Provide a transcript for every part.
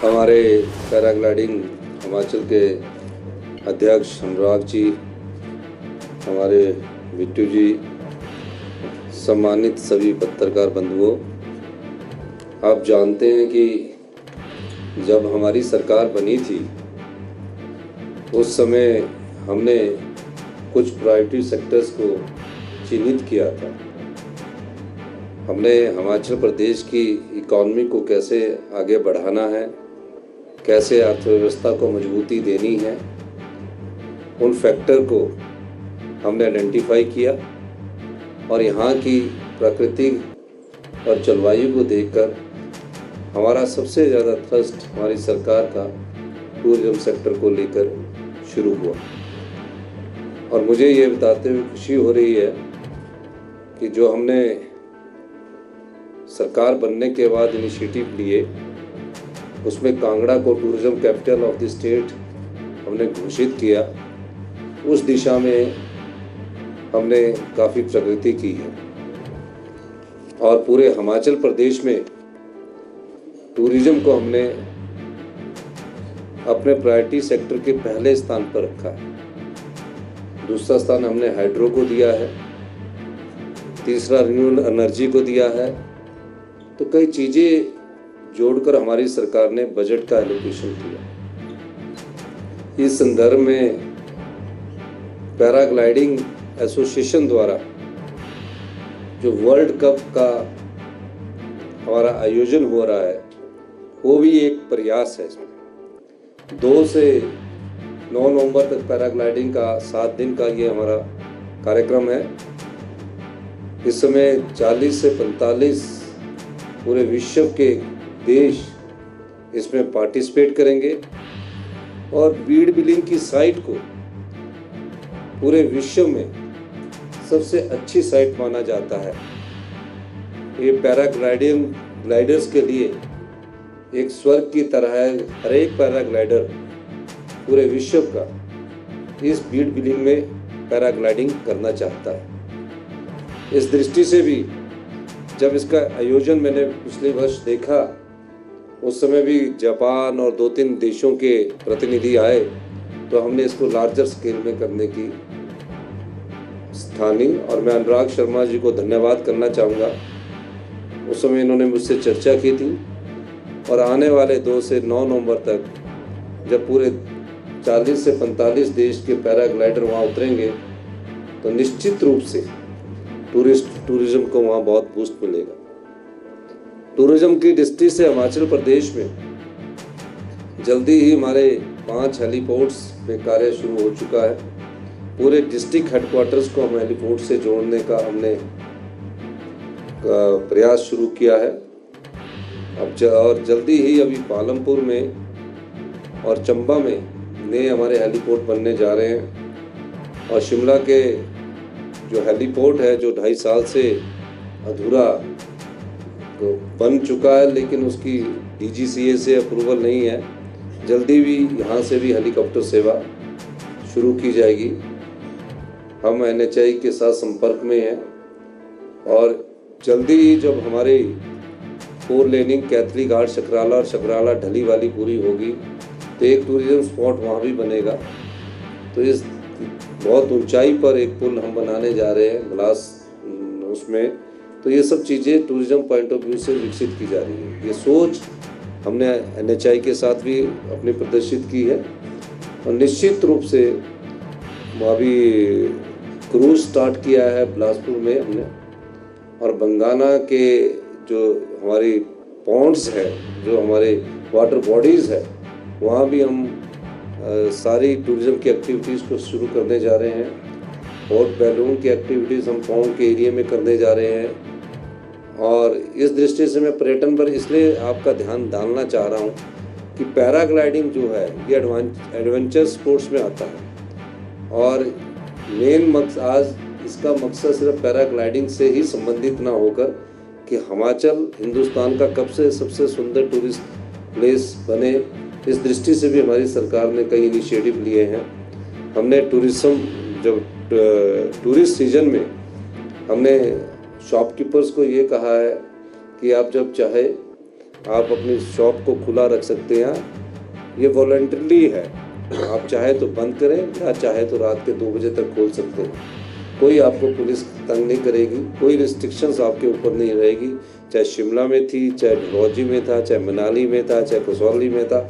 हमारे पैराग्लाइडिंग हिमाचल के अध्यक्ष अनुराग जी, हमारे बिट्टू जी, सम्मानित सभी पत्रकार बंधुओं, आप जानते हैं कि जब हमारी सरकार बनी थी उस समय हमने कुछ प्रायोरिटी सेक्टर्स को चिन्हित किया था। हमने हिमाचल प्रदेश की इकॉनमी को कैसे आगे बढ़ाना है, कैसे अर्थव्यवस्था को मजबूती देनी है, उन फैक्टर को हमने आइडेंटिफाई किया और यहाँ की प्रकृति और जलवायु को देखकर हमारा सबसे ज़्यादा थ्रस्ट हमारी सरकार का टूरिज्म सेक्टर को लेकर शुरू हुआ। और मुझे ये बताते हुए खुशी हो रही है कि जो हमने सरकार बनने के बाद इनिशिएटिव लिए उसमें कांगड़ा को tourism capital of the state हमने घोषित किया, उस दिशा में हमने काफ़ी प्रगति की है और पूरे हिमाचल प्रदेश में टूरिज्म को हमने अपने प्रायोरिटी सेक्टर के पहले स्थान पर रखा है। दूसरा स्थान हमने हाइड्रो को दिया है, तीसरा रिन्यूएबल एनर्जी को दिया है। तो कई चीज़ें जोड़कर हमारी सरकार ने बजट का एलोकेशन किया। इस संदर्भ में पैराग्लाइडिंग एसोसिएशन द्वारा जो वर्ल्ड कप का हमारा आयोजन हो रहा है वो भी एक प्रयास है। इसमें 2 से 9 नवंबर तक पैराग्लाइडिंग का 7 दिन का ये हमारा कार्यक्रम है। इस समय 40 से 45 पूरे विश्व के देश इसमें पार्टिसिपेट करेंगे और बीड बिलिंग की साइट को पूरे विश्व में सबसे अच्छी साइट माना जाता है। ये पैराग्लाइडिंग ग्लाइडर्स के लिए एक स्वर्ग की तरह है। हर एक पैराग्लाइडर पूरे विश्व का इस बीड बिलिंग में पैराग्लाइडिंग करना चाहता है। इस दृष्टि से भी जब इसका आयोजन मैंने पिछले वर्ष देखा उस समय भी जापान और 2-3 देशों के प्रतिनिधि आए, तो हमने इसको लार्जर स्केल में करने की ठानी और मैं अनुराग शर्मा जी को धन्यवाद करना चाहूँगा। उस समय इन्होंने मुझसे चर्चा की थी और आने वाले 2 से 9 नवंबर तक जब पूरे 40 से 45 देश के पैराग्लाइडर वहाँ उतरेंगे तो निश्चित रूप से टूरिज्म को वहाँ बहुत बूस्ट मिलेगा। टूरिज्म की दृष्टि से हिमाचल प्रदेश में जल्दी ही हमारे 5 हेलीपोर्ट्स पे कार्य शुरू हो चुका है। पूरे डिस्ट्रिक्ट हेडक्वार्टर्स को हम हेलीपोर्ट से जोड़ने का हमने प्रयास शुरू किया है। और जल्दी ही अभी पालमपुर में और चंबा में नए हमारे हेलीपोर्ट बनने जा रहे हैं और शिमला के जो हेलीपोर्ट है जो 2.5 साल से अधूरा तो बन चुका है लेकिन उसकी DGCA से अप्रूवल नहीं है, जल्दी भी यहाँ से भी हेलीकॉप्टर सेवा शुरू की जाएगी। हम NHI के साथ संपर्क में हैं और जल्दी ही जब हमारे 4 लेनिंग कैथली घाट शकराला और शकराला ढली वाली पूरी होगी तो एक टूरिज्म स्पॉट वहाँ भी बनेगा। तो इस बहुत ऊंचाई पर एक पुल हम बनाने जा रहे हैं ग्लास उसमें। तो ये सब चीज़ें टूरिज्म पॉइंट ऑफ व्यू से विकसित की जा रही है। ये सोच हमने NHI के साथ भी अपनी प्रदर्शित की है और निश्चित रूप से अभी क्रूज स्टार्ट किया है बिलासपुर में हमने और बंगाना के जो हमारी पॉन्ड्स है, जो हमारे वाटर बॉडीज़ है, वहाँ भी हम सारी टूरिज्म की एक्टिविटीज़ को शुरू करने जा रहे हैं। और बैलून की एक्टिविटीज़ हम पौंग के एरिया में करने जा रहे हैं। और इस दृष्टि से मैं पर्यटन पर इसलिए आपका ध्यान डालना चाह रहा हूँ कि पैराग्लाइडिंग जो है ये एडवेंचर स्पोर्ट्स में आता है और मेन आज इसका मकसद सिर्फ पैराग्लाइडिंग से ही संबंधित ना होकर कि हिमाचल हिंदुस्तान का कब से सबसे सुंदर टूरिस्ट प्लेस बने, इस दृष्टि से भी हमारी सरकार ने कई इनिशिएटिव लिए हैं। हमने टूरिस्ट सीजन में हमने शॉपकीपर्स को ये कहा है कि आप जब चाहे आप अपनी शॉप को खुला रख सकते हैं। ये वॉलंटरली है, आप चाहे तो बंद करें या चाहे तो रात के 2 बजे तक खोल सकते हैं। कोई आपको पुलिस तंग नहीं करेगी, कोई रिस्ट्रिक्शंस आपके ऊपर नहीं रहेगी। चाहे शिमला में थी, चाहे डलहौजी में था, चाहे मनाली में था, चाहे कसौली में था,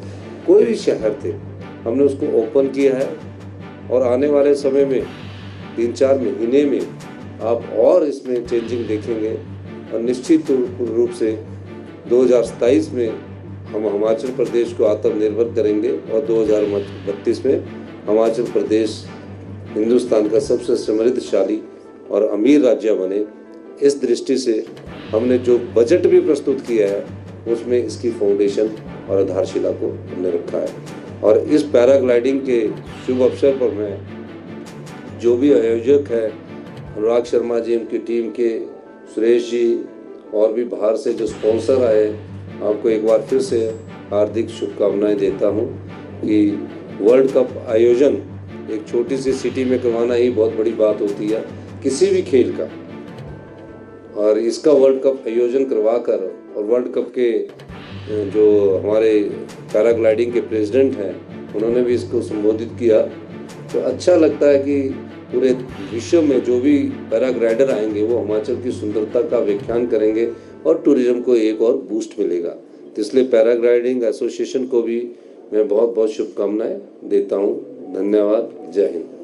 कोई भी शहर थे, हमने उसको ओपन किया है। और आने वाले समय में 3-4 महीने में आप और इसमें चेंजिंग देखेंगे और निश्चित रूप से 2027 में हम हिमाचल प्रदेश को आत्मनिर्भर करेंगे और 2032 में हिमाचल प्रदेश हिंदुस्तान का सबसे समृद्धशाली और अमीर राज्य बने। इस दृष्टि से हमने जो बजट भी प्रस्तुत किया है उसमें इसकी फाउंडेशन और आधारशिला को हमने रखा है। और इस पैराग्लाइडिंग के शुभ अवसर पर मैं जो भी आयोजक है, अनुराग शर्मा जी, उनकी टीम के सुरेश जी और भी बाहर से जो स्पॉन्सर आए, आपको एक बार फिर से हार्दिक शुभकामनाएं देता हूं कि वर्ल्ड कप आयोजन एक छोटी सी सिटी में करवाना ही बहुत बड़ी बात होती है किसी भी खेल का। और इसका वर्ल्ड कप आयोजन करवाकर और वर्ल्ड कप के जो हमारे पैराग्लाइडिंग के प्रेसिडेंट हैं उन्होंने भी इसको संबोधित किया, तो अच्छा लगता है कि पूरे विश्व में जो भी पैराग्लाइडर आएंगे वो हिमाचल की सुंदरता का व्याख्यान करेंगे और टूरिज्म को एक और बूस्ट मिलेगा। तो इसलिए पैराग्लाइडिंग एसोसिएशन को भी मैं बहुत बहुत शुभकामनाएं देता हूं। धन्यवाद। जय हिंद।